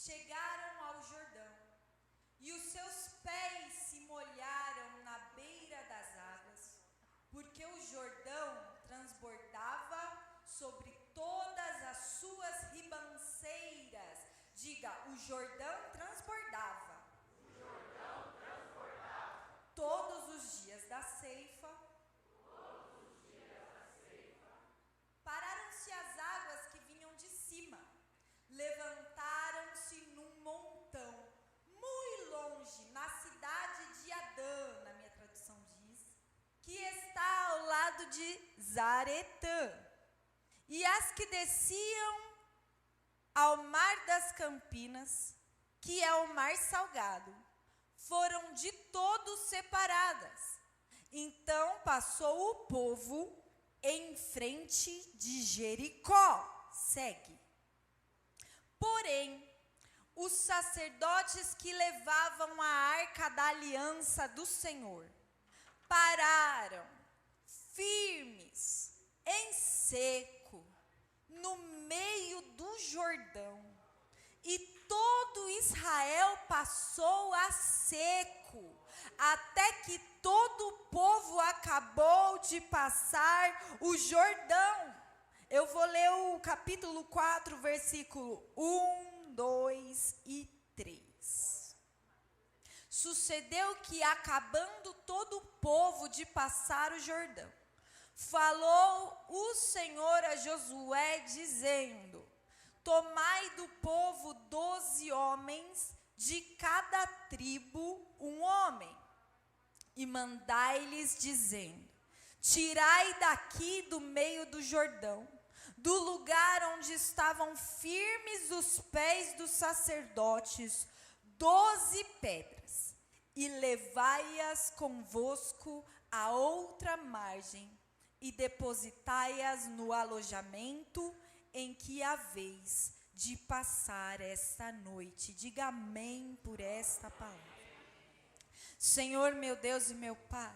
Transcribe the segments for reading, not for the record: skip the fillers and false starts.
chegaram ao Jordão, e os seus pés se molharam na beira das águas, porque o Jordão transbordava sobre todas as suas ribanceiras. Diga, o Jordão transbordava. O Jordão transbordava. Todos os dias da ceifa. Pararam-se as águas que vinham de cima. Levantaram-se num montão, muito longe, na cidade de Adã, na minha tradução diz, que está ao lado de Zaretã. E as que desciam ao mar das Campinas, que é o mar salgado, foram de todo separadas. Então passou o povo em frente de Jericó. Segue. Porém, os sacerdotes que levavam a arca da aliança do Senhor pararam firmes, em seco, no meio do Jordão. E todo Israel passou a seco, até que todo o povo acabou de passar o Jordão. Eu vou ler o capítulo 4, versículo 1, 2 e 3. Sucedeu que, acabando todo o povo de passar o Jordão, falou o Senhor a Josué, dizendo: tomai do povo 12 homens, de cada tribo um homem, e mandai-lhes, dizendo: tirai daqui do meio do Jordão, do lugar onde estavam firmes os pés dos sacerdotes, 12 pedras, e levai-as convosco à outra margem, e depositai-as no alojamento em que haveis de passar esta noite. Diga amém por esta palavra. Senhor, meu Deus e meu Pai,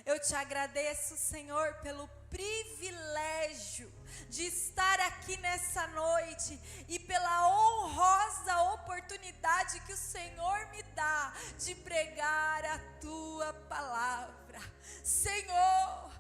eu te agradeço, Senhor, pelo privilégio de estar aqui nessa noite e pela honrosa oportunidade que o Senhor me dá de pregar a tua palavra. Senhor,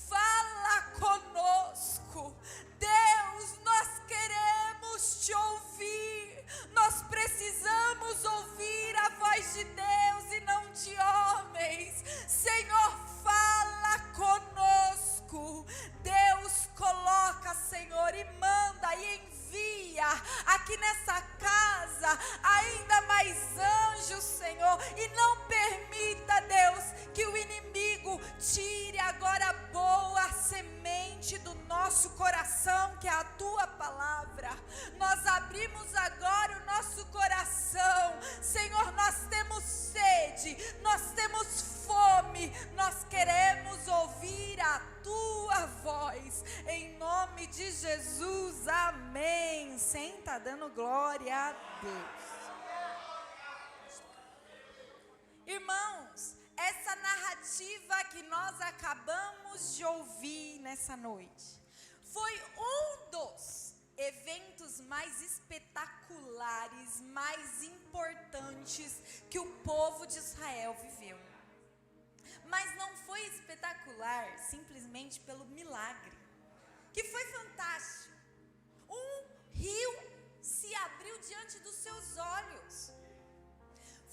fala conosco. Deus, nós queremos te ouvir. Nós precisamos ouvir a voz de Deus e não de homens. Senhor, fala conosco. Deus, coloca, Senhor, e manda e envia aqui nessa casa ainda mais anjos, Senhor, e não permita, Deus, que o inimigo tire agora a boa semente do nosso coração, que é a tua palavra. Nós abrimos agora o nosso coração, Senhor, nós temos sede, nós temos fome, nós queremos ouvir a tua voz, em nome de Jesus, amém. Senta dando glória a Deus. Irmãos, essa narrativa que nós acabamos de ouvir nessa noite foi um dos eventos mais espetaculares, mais importantes que o povo de Israel viveu. Mas não foi espetacular simplesmente pelo milagre, que foi fantástico. Um rio se abriu diante dos seus olhos.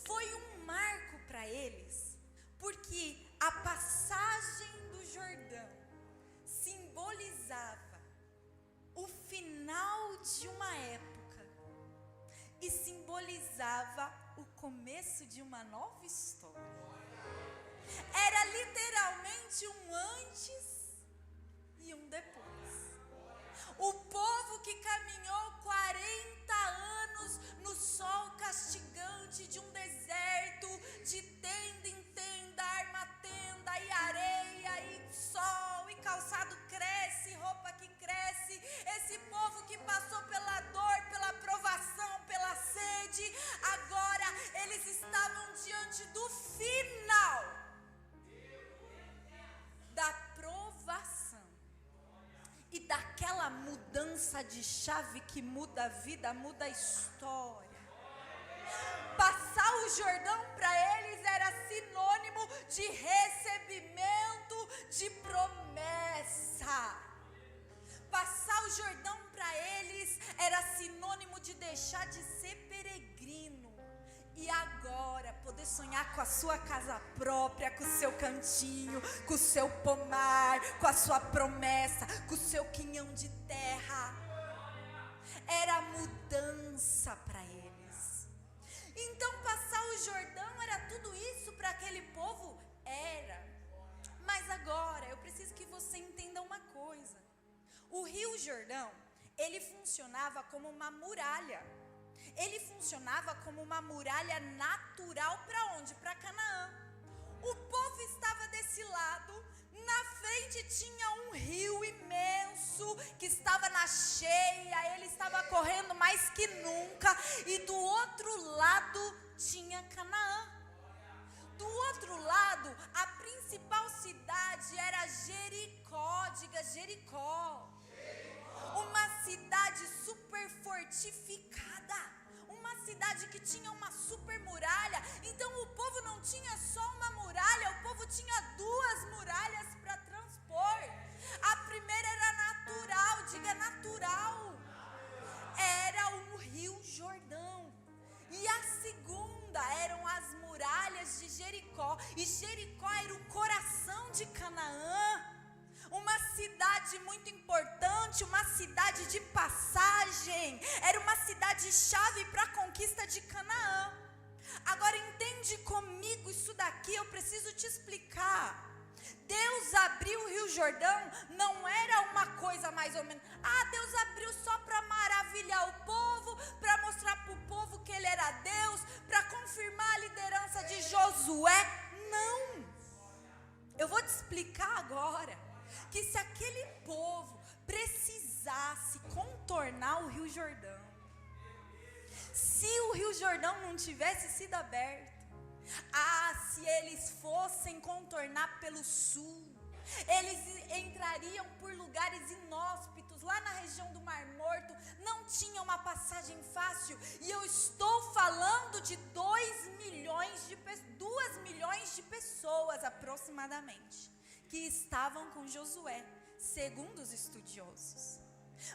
Foi um marco para eles, porque a passagem do Jordão simbolizava o final de uma época e simbolizava o começo de uma nova história. Era literalmente um antes e um depois. O povo que caminhou 40 anos no sol castigante de um deserto, de tenda em tenda, arma tenda, e areia, e sol, e calçado cresce, roupa que cresce. Esse povo que passou pela dor, pela provação, pela sede, agora eles estavam diante do final da provação e daquela mudança de chave que muda a vida, muda a história. Passar o Jordão para eles era sinônimo de recebimento de promessa. Passar o Jordão para eles era sinônimo de deixar de ser peregrino. E agora poder sonhar com a sua casa própria, com o seu cantinho, com o seu pomar, com a sua promessa, com o seu quinhão de terra. Era mudança para eles. Então passar o Jordão era tudo isso para aquele povo? Era. Mas agora eu preciso que você entenda uma coisa. O Rio Jordão, ele funcionava como uma muralha. Ele funcionava como uma muralha natural para onde? Para Canaã. O povo estava desse lado, na frente tinha um rio imenso que estava na cheia, ele estava correndo mais que nunca, e do outro lado tinha Canaã. Do outro lado, a principal cidade era Jericó, diga Jericó. Uma cidade super fortificada. Uma cidade que tinha uma super muralha. Então o povo não tinha só uma muralha, o povo tinha duas muralhas para transpor. A primeira era natural, diga natural. Era o Rio Jordão. E a segunda eram as muralhas de Jericó. E Jericó era o coração de Canaã. Uma cidade muito importante, uma cidade de passagem, era uma cidade chave para a conquista de Canaã. Agora entende comigo isso daqui, eu preciso te explicar. Deus abriu o Rio Jordão, não era uma coisa mais ou menos, Deus abriu só para maravilhar o povo, para mostrar para o povo que ele era Deus, para confirmar a liderança de Josué. Não, eu vou te explicar agora. Que se aquele povo precisasse contornar o Rio Jordão, se o Rio Jordão não tivesse sido aberto, se eles fossem contornar pelo sul, eles entrariam por lugares inóspitos, lá na região do Mar Morto, não tinha uma passagem fácil, e eu estou falando de 2 milhões de pessoas aproximadamente, que estavam com Josué, segundo os estudiosos.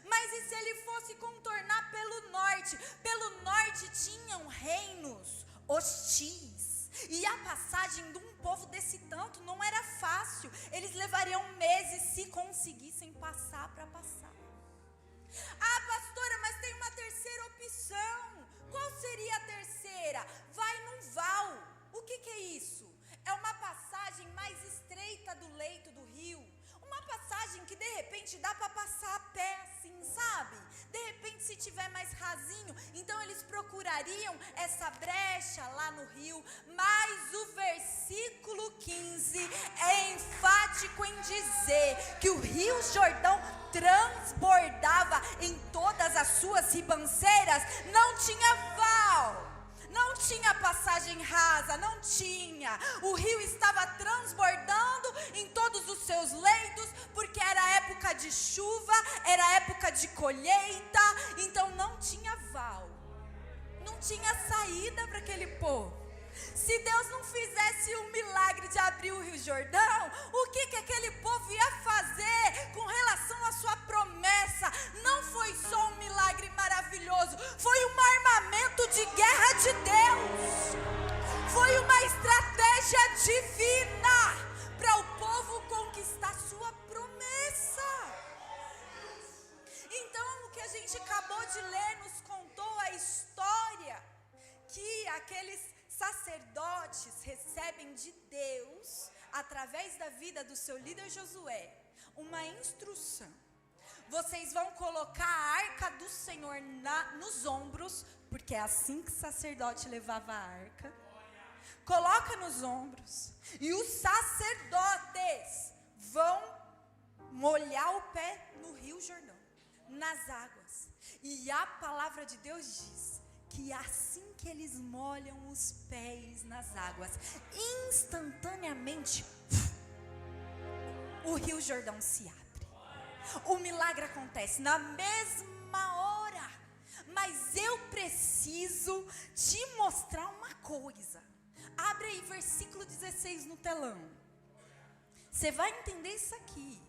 Mas e se ele fosse contornar pelo norte? Pelo norte tinham reinos hostis, e a passagem de um povo desse tanto não era fácil. Eles levariam meses se conseguissem passar para passar. Pastora, mas tem uma terceira opção. Qual seria a terceira? Vai num val. O que é isso? É uma passagem mais estreita do leito do rio. Uma passagem que de repente dá para passar a pé assim, sabe? De repente se tiver mais rasinho, então eles procurariam essa brecha lá no rio. Mas o versículo 15 é enfático em dizer que o Rio Jordão transbordava em todas as suas ribanceiras. Não tinha val, não tinha passagem rasa, não tinha. O rio estava transbordando em todos os seus leitos, porque era época de chuva, era época de colheita, então não tinha val, não tinha saída para aquele povo. Se Deus não fizesse o milagre de abrir o Rio Jordão, o que aquele povo ia fazer com relação à sua promessa? Não foi só um milagre maravilhoso, foi um armamento de guerra de Deus. Foi uma estratégia divina para o povo conquistar sua promessa. Então, o que a gente acabou de ler nos contou a história que aqueles sacerdotes recebem de Deus, através da vida do seu líder Josué, uma instrução. Vocês vão colocar a arca do Senhor nos ombros, porque é assim que o sacerdote levava a arca. Coloca nos ombros, e os sacerdotes vão molhar o pé no Rio Jordão, nas águas. E a palavra de Deus diz que assim que eles molham os pés nas águas, instantaneamente o Rio Jordão se abre. O milagre acontece na mesma hora. Mas eu preciso te mostrar uma coisa. Abre aí versículo 16 no telão. Você vai entender isso aqui.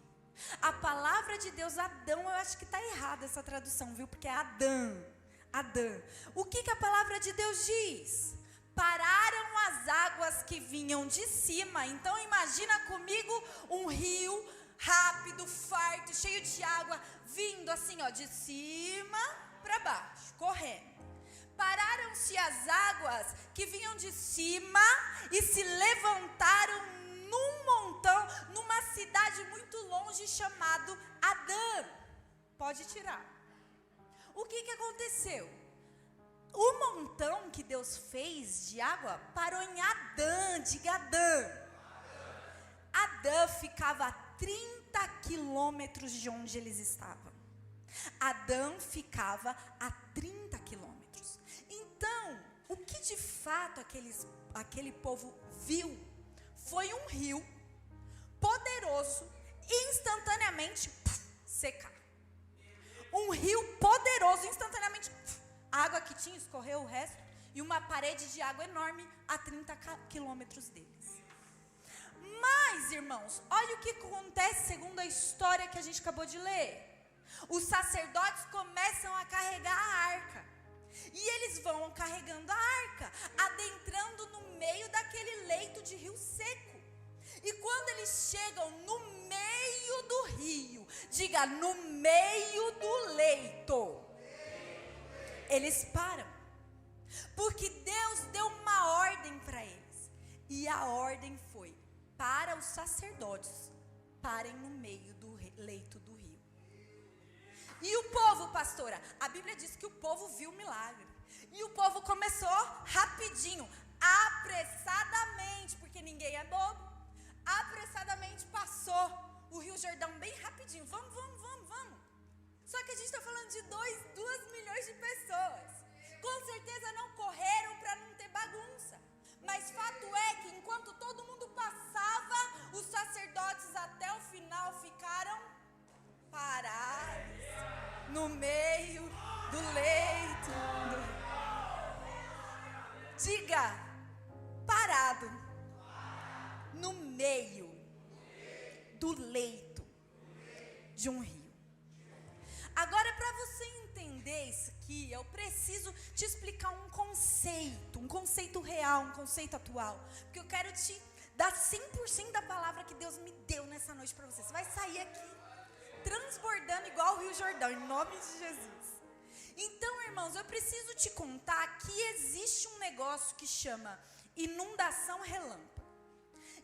A palavra de Deus, Adão, eu acho que está errada essa tradução, viu? Porque é Adão. O que a palavra de Deus diz? Pararam as águas que vinham de cima. Então imagina comigo um rio rápido, farto, cheio de água, vindo assim, ó, de cima para baixo, correndo. Pararam-se as águas que vinham de cima e se levantaram num montão, numa cidade muito longe chamado Adã. Pode tirar. O que aconteceu? O montão que Deus fez de água parou em Adã, diga Adã. Adã ficava a 30 quilômetros de onde eles estavam. Adã ficava a 30 quilômetros. Então, o que de fato aquele povo viu foi um rio poderoso instantaneamente secar. Um rio poderoso instantaneamente, a água que tinha escorreu o resto, e uma parede de água enorme a 30 quilômetros deles. Mas, irmãos, olha o que acontece segundo a história que a gente acabou de ler. Os sacerdotes começam a carregar a arca. E eles vão carregando a arca, adentrando no meio daquele leito de rio seco. E quando eles chegam no meio do rio, diga, no meio do leito, eles param. Porque Deus deu uma ordem para eles. E a ordem foi, para os sacerdotes, parem no meio do leito do rio. E o povo, pastora, a Bíblia diz que o povo viu o milagre. E o povo começou rapidinho, apressadamente, porque ninguém é bobo. Apressadamente passou o Rio Jordão bem rapidinho. Vamos. Só que a gente está falando de 2 milhões de pessoas. Com certeza não correram para não ter bagunça. Mas fato é que enquanto todo mundo passava, os sacerdotes até o final ficaram parados no meio do leito. Diga, parado no meio do leito de um rio. Agora, para você entender isso aqui, eu preciso te explicar um conceito real, um conceito atual. Porque eu quero te dar 100% da palavra que Deus me deu nessa noite para você. Você vai sair aqui transbordando igual o Rio Jordão, em nome de Jesus. Então, irmãos, eu preciso te contar que existe um negócio que chama inundação relâmpago.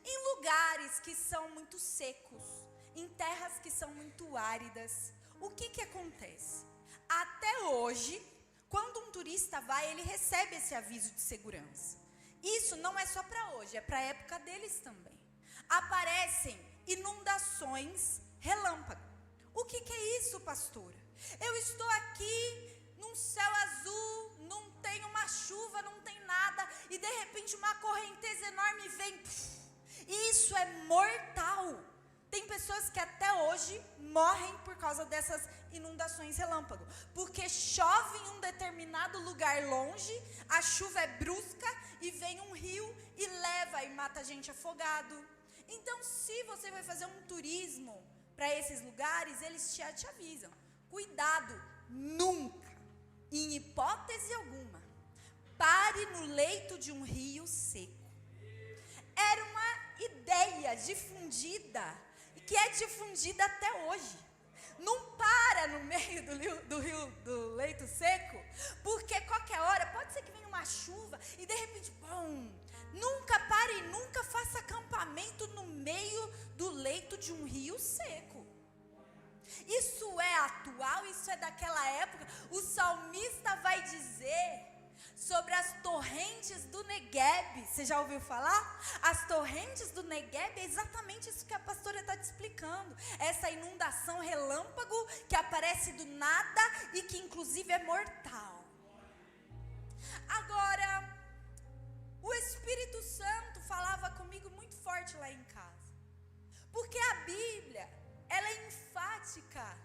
Em lugares que são muito secos, em terras que são muito áridas, o que acontece? Até hoje, quando um turista vai, ele recebe esse aviso de segurança. Isso não é só para hoje, é para a época deles também. Aparecem inundações relâmpago. O que é isso, pastora? Eu estou aqui num céu azul, não tem uma chuva, não tem nada, e de repente uma correnteza enorme vem. Isso é mortal. Tem pessoas que até hoje morrem por causa dessas inundações relâmpago. Porque chove em um determinado lugar longe, a chuva é brusca e vem um rio e leva e mata gente afogado. Então, se você vai fazer um turismo para esses lugares, eles te avisam. Cuidado, nunca, em hipótese alguma, pare no leito de um rio seco. Era uma ideia difundida, que é difundida até hoje. Não para no meio do leito seco, porque qualquer hora, pode ser que venha uma chuva, e de repente, nunca pare e nunca faça acampamento no meio do leito de um rio seco. Isso é atual, isso é daquela época. O salmista vai dizer sobre as torrentes do Negueb. Você já ouviu falar? As torrentes do Negueb é exatamente isso que a pastora está te explicando. Essa inundação relâmpago que aparece do nada e que inclusive é mortal. Agora, o Espírito Santo falava comigo muito forte lá em casa. Porque a Bíblia, ela é enfática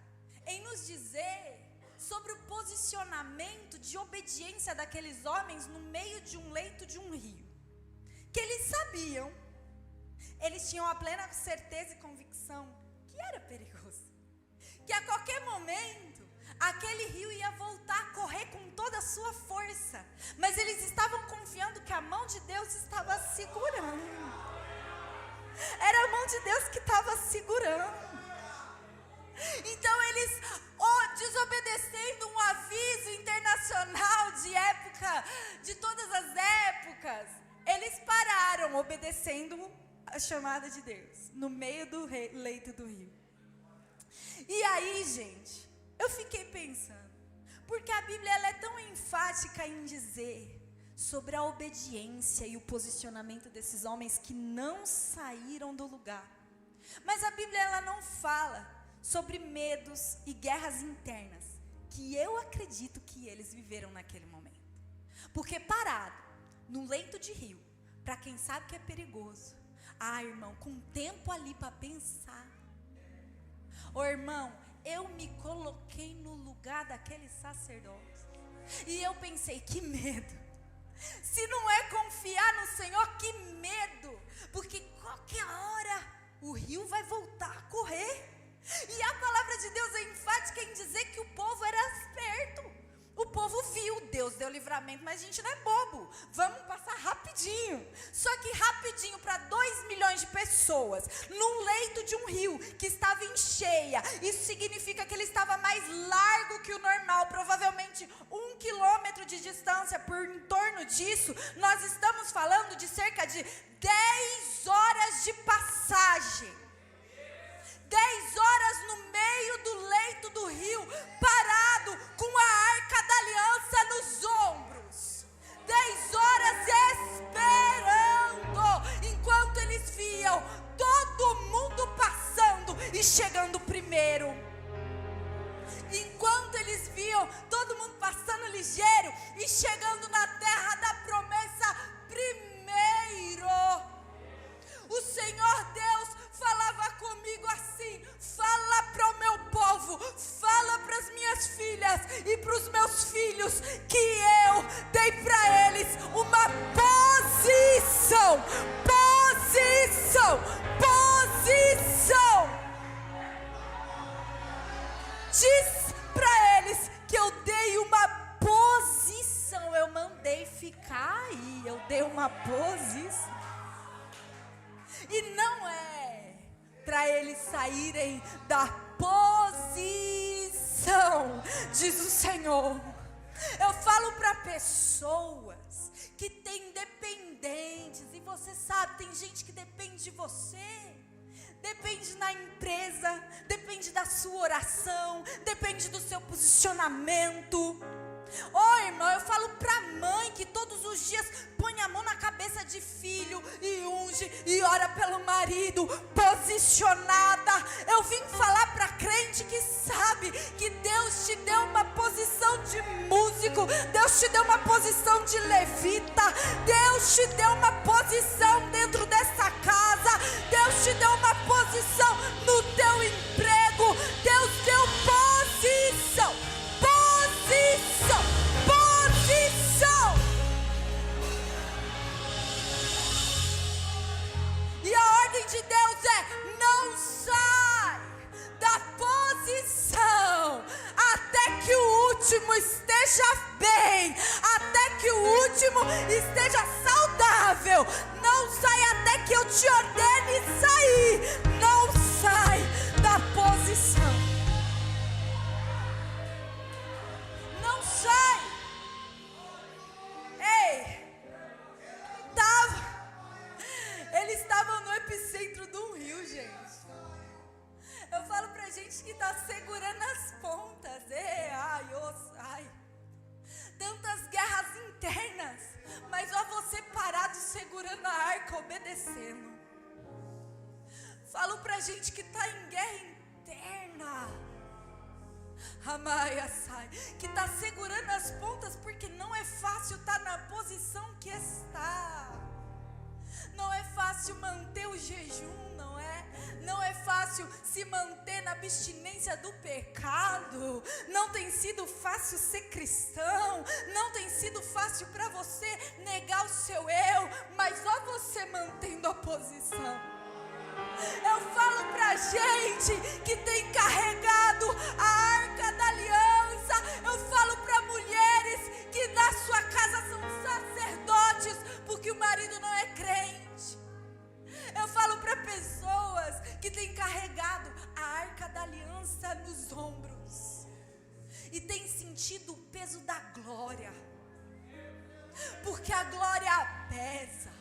em nos dizer sobre o posicionamento posicionamento de obediência daqueles homens no meio de um leito de um rio. Que eles sabiam, eles tinham a plena certeza e convicção que era perigoso. Que a qualquer momento, aquele rio ia voltar a correr com toda a sua força. Mas eles estavam confiando que a mão de Deus estava segurando. Era a mão de Deus que estava segurando. Então eles, desobedecendo um aviso internacional de época, de todas as épocas, eles pararam obedecendo a chamada de Deus, no meio do leito do rio. E aí, gente, eu fiquei pensando, porque a Bíblia ela é tão enfática em dizer sobre a obediência e o posicionamento desses homens que não saíram do lugar. Mas a Bíblia ela não fala sobre medos e guerras internas, que eu acredito que eles viveram naquele momento. Porque parado, no leito de rio, para quem sabe que é perigoso, irmão, com tempo ali para pensar. Irmão, eu me coloquei no lugar daquele sacerdote. E eu pensei, que medo. Se não é confiar no Senhor, que medo. Porque qualquer hora o rio vai voltar a correr. E a palavra de Deus é enfática em dizer que o povo era esperto. O povo viu, Deus deu livramento, mas a gente não é bobo. Vamos passar rapidinho. Só que rapidinho para 2 milhões de pessoas, num leito de um rio que estava em cheia. Isso significa que ele estava mais largo que o normal, provavelmente 1 quilômetro de distância. Por em torno disso, nós estamos falando de cerca de 10 horas de passagem. 10 horas no meio do leito do rio, parado com a arca da aliança nos ombros. 10 horas esperando, enquanto eles viam todo mundo passando e chegando primeiro. Enquanto eles viam todo mundo passando ligeiro e chegando na terra da promessa primeiro. O Senhor Deus falava comigo assim: fala para o meu povo, fala para as minhas filhas e para os meus filhos que eu dei para eles uma posição. Diz para eles que eu dei uma posição, eu mandei ficar aí, eu dei uma posição. E não é para eles saírem da posição, diz o Senhor. Eu falo para pessoas que têm dependentes, e você sabe, tem gente que depende de você. Depende na empresa, depende da sua oração, depende do seu posicionamento. Irmão, eu falo pra mãe que todos os dias põe a mão na cabeça de filho e unge e ora pelo marido, posicionada. Eu vim falar pra crente que sabe que Deus te deu uma posição de músico, Deus te deu uma posição de levita, Deus te deu uma posição dentro dessa casa, Deus te deu uma posição no teu emprego, Deus deu posição. E a ordem de Deus é: não sai da posição até que o último esteja bem, até que o último esteja saudável. Não sai até que eu te ordene sair. Não sai da posição. Não sai. Eles estavam no epicentro de um rio, gente. Eu falo pra gente que está segurando as pontas. Tantas guerras internas, mas você parado segurando a arca, obedecendo. Falo pra gente que está em guerra interna. Que está segurando as pontas porque não é fácil estar na posição que está. Não é fácil fácil manter o jejum, não é? Não é fácil se manter na abstinência do pecado. Não tem sido fácil ser cristão. Não tem sido fácil para você negar o seu eu. Mas ó você mantendo a posição. Eu falo pra gente que tem carregado a arca da aliança. Eu falo pra mulheres que na sua casa são sacerdotes porque o marido não é crente. Eu falo para pessoas que têm carregado a arca da aliança nos ombros e têm sentido o peso da glória, porque a glória pesa.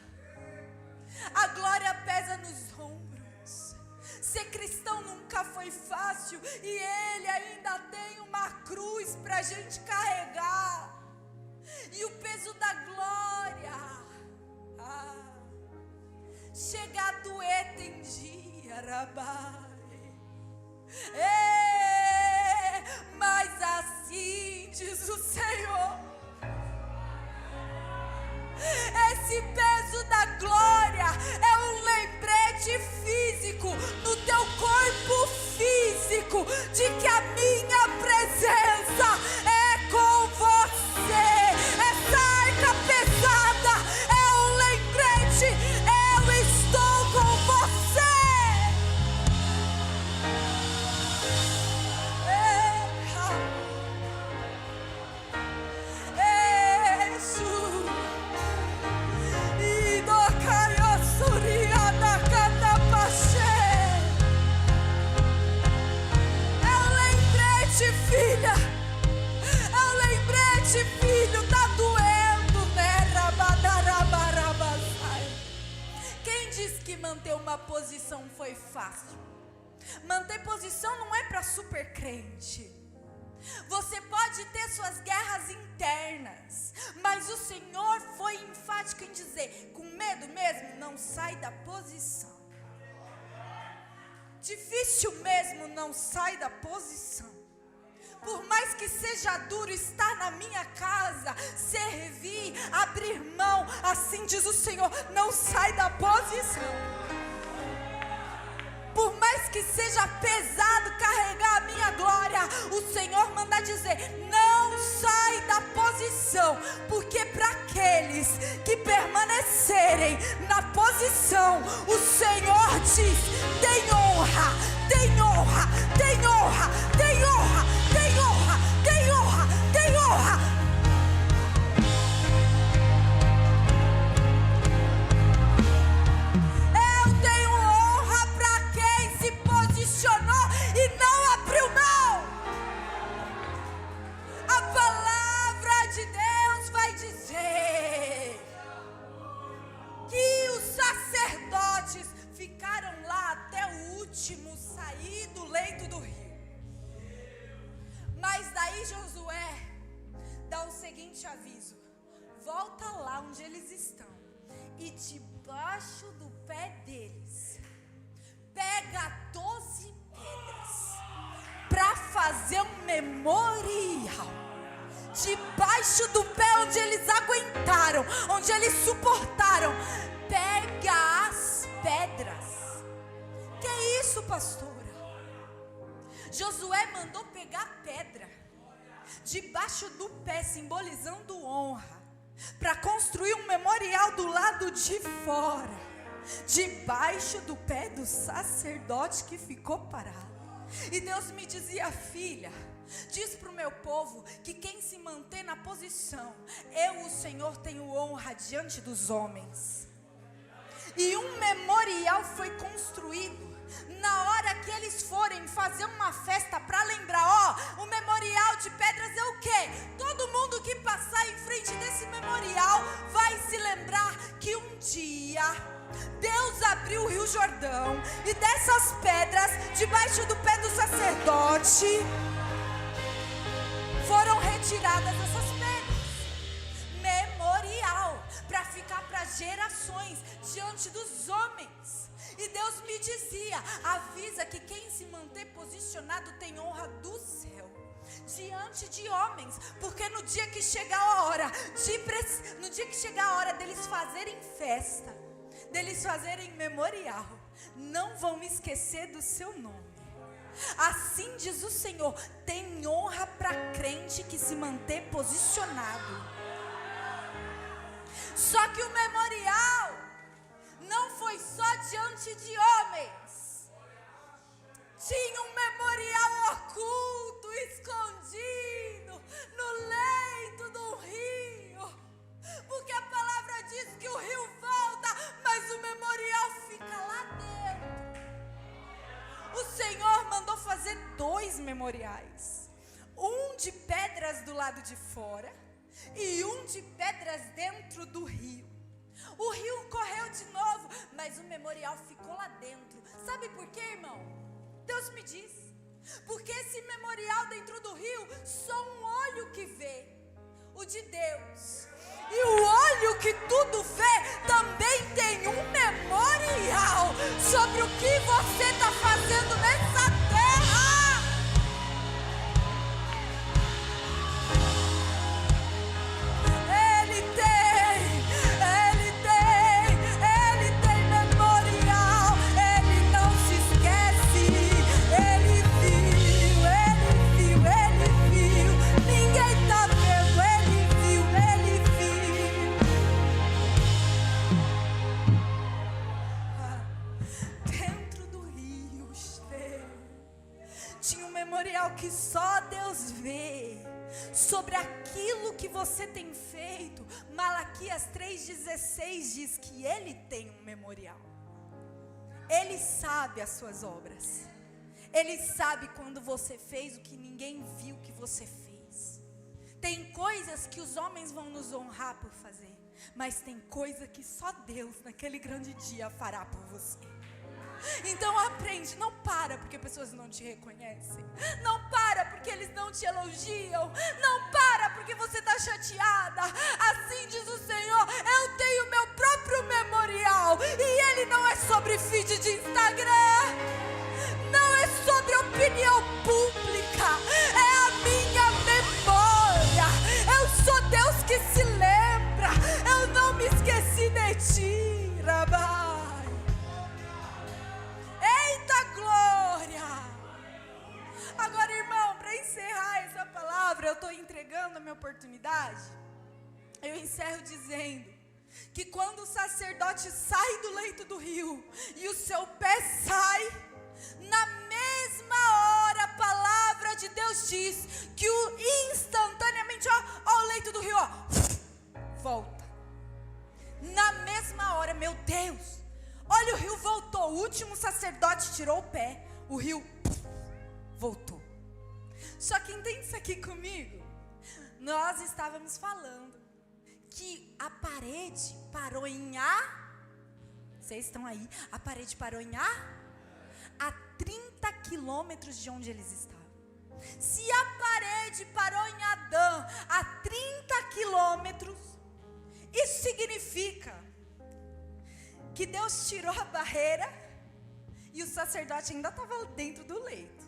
A glória pesa nos ombros. Ser cristão nunca foi fácil e Ele ainda tem uma cruz para a gente carregar. E o peso da glória chega a doer tem dia, Rabai. Mas assim diz o Senhor. Esse peso da glória é um lembrete físico no teu corpo físico de que a minha presença é com você. Essa arca pesada é um lembrete. Eu estou com você. Filha, é um lembrete, filho, tá doendo, né? Quem disse que manter uma posição foi fácil? Manter posição não é para super crente. Você pode ter suas guerras internas, mas o Senhor foi enfático em dizer: com medo mesmo, não sai da posição. Difícil mesmo, não sai da posição. Por mais que seja duro estar na minha casa, servir, abrir mão, assim diz o Senhor, não sai da posição. Por mais que seja pesado carregar a minha glória, o Senhor manda dizer, não sai da posição, porque para aqueles que permanecerem na posição, o Senhor diz, tem honra, tem honra, tem honra, tem honra, tem honra, tem honra, tem honra. E não abriu mão. A palavra de Deus vai dizer que os sacerdotes ficaram lá até o último sair do leito do rio. Mas daí Josué dá o seguinte aviso: volta lá onde eles estão e debaixo do pé deles pega 12 pedras para fazer um memorial. Debaixo do pé onde eles aguentaram, onde eles suportaram, pega as pedras. Que isso, pastora? Josué mandou pegar pedra debaixo do pé, simbolizando honra, para construir um memorial do lado de fora, debaixo do pé do sacerdote que ficou parado. E Deus me dizia: filha, diz para o meu povo que quem se mantém na posição, eu, o Senhor, tenho honra diante dos homens. E um memorial foi construído. Na hora que eles forem fazer uma festa para lembrar, o memorial de pedras é o quê? Todo mundo que passar em frente desse memorial vai se lembrar que um dia Deus abriu o Rio Jordão e dessas pedras, debaixo do pé do sacerdote, foram retiradas essas pedras. Memorial, para ficar para gerações diante dos homens. E Deus me dizia: avisa que quem se manter posicionado tem honra do céu diante de homens, porque no dia que chegar a hora deles fazerem festa, deles fazerem memorial, não vão me esquecer do seu nome. Assim diz o Senhor, tem honra para crente que se mantém posicionado. Só que o memorial não foi só diante de homens. Tinha um memorial oculto, escondido, no leito do rio. Porque a palavra diz que o rio volta, mas o memorial fica lá dentro. O Senhor mandou fazer 2 memoriais. Um de pedras do lado de fora e um de pedras dentro do rio. O rio correu de novo, mas o memorial ficou lá dentro. Sabe por quê, irmão? Deus me diz. Porque esse memorial dentro do rio, só um olho que vê, o de Deus. E o olho que tudo vê, também tem um memorial sobre o que você está fazendo nessa terra. Que só Deus vê sobre aquilo que você tem feito. Malaquias 3,16 diz que Ele tem um memorial. Ele sabe as suas obras. Ele sabe quando você fez o que ninguém viu que você fez. Tem coisas que os homens vão nos honrar por fazer, mas tem coisa que só Deus naquele grande dia fará por você. Então aprende, não para porque pessoas não te reconhecem, não para porque eles não te elogiam, não para porque você está chateada. Assim diz o Senhor, eu tenho meu próprio memorial, e ele não é sobre feed de Instagram, não é sobre opinião pública, é a minha memória. Eu sou Deus que se lembra, eu não me esqueci de ti, Rabai. Agora, irmão, para encerrar essa palavra, eu estou entregando a minha oportunidade. Eu encerro dizendo que quando o sacerdote sai do leito do rio e o seu pé sai, na mesma hora a palavra de Deus diz que instantaneamente, ó, o leito do rio, ó, volta. Na mesma hora, meu Deus, olha, o rio voltou. O último sacerdote tirou o pé, o rio voltou. Só que entende isso aqui comigo. Nós estávamos falando que a parede parou em vocês estão aí? A parede parou em a 30 quilômetros de onde eles estavam. Se a parede parou em Adã a 30 quilômetros, isso significa que Deus tirou a barreira e o sacerdote ainda estava dentro do leito.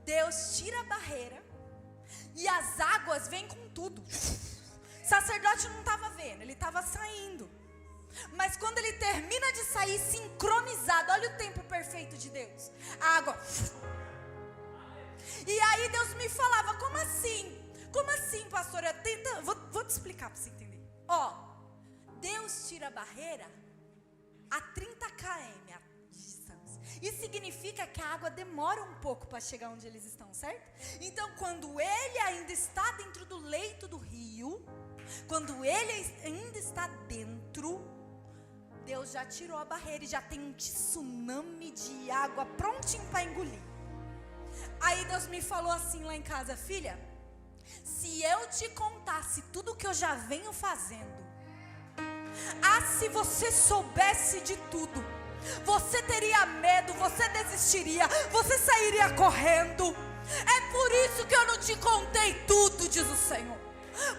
Deus tira a barreira e as águas vêm com tudo. O sacerdote não estava vendo, ele estava saindo. Mas quando ele termina de sair sincronizado, olha o tempo perfeito de Deus. A água. E aí Deus me falava, como assim? Como assim, pastora? Vou te explicar para você entender. Ó, Deus tira a barreira a 30 km de distância. Isso significa que a água demora um pouco para chegar onde eles estão, certo? Então, quando ele ainda está dentro do leito do rio, quando ele ainda está dentro, Deus já tirou a barreira e já tem um tsunami de água prontinho para engolir. Aí Deus me falou assim lá em casa, filha, se eu te contasse tudo que eu já venho fazendo, se você soubesse de tudo, você teria medo, você desistiria, você sairia correndo. É por isso que eu não te contei tudo, diz o Senhor,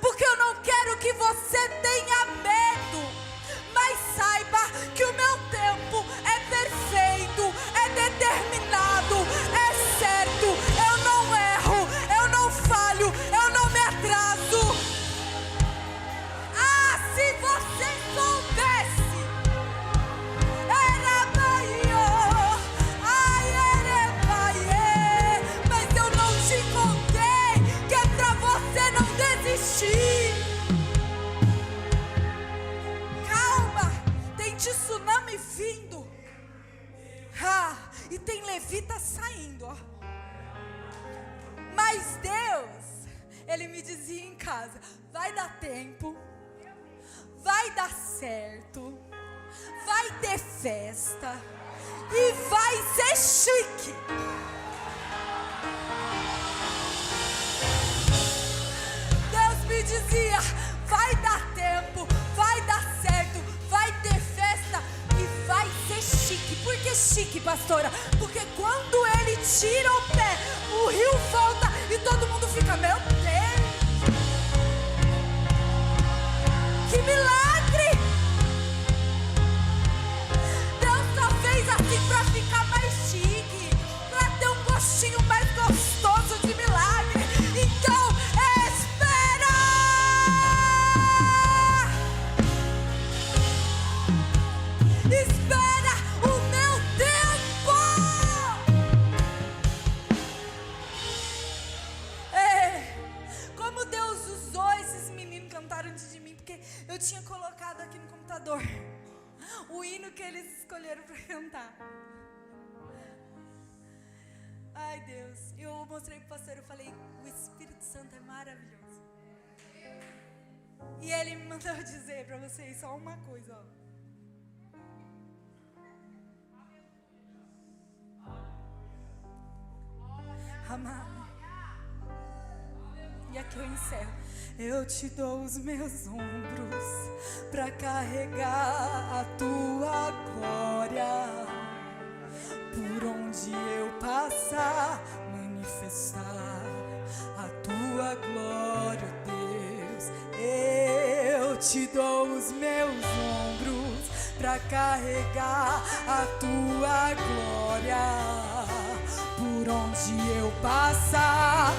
porque eu não quero que você tenha medo. Mas saiba que o meu tempo é perfeito, é determinado, é certo. Eu não erro, eu não falho, eu não me atraso. Se você soubesse ele me dizia em casa: vai dar tempo, vai dar certo, vai ter festa e vai ser chique. Deus me dizia: vai dar tempo, vai dar certo, vai ter festa e vai ser chique. Por que chique, pastora? Porque quando ele tira o pé, o rio volta e todo mundo fica: meu Deus, que milagre! Deus só fez assim pra ficar mais chique, pra ter um gostinho mais gostoso de milagre. Então, espera! Espera o meu tempo! Como Deus usou esses meninos que cantaram antes de mim, porque eu tinha colocado aqui no computador o hino que eles escolheram para cantar. Ai, Deus, eu mostrei pro pastor, eu falei: o Espírito Santo é maravilhoso. E ele me mandou dizer para vocês só uma coisa, ó. Amado. E aqui eu encerro. Eu te dou os meus ombros pra carregar a tua glória. Por onde eu passar, manifestar a tua glória, Deus. Eu te dou os meus ombros pra carregar a tua glória. Por onde eu passar,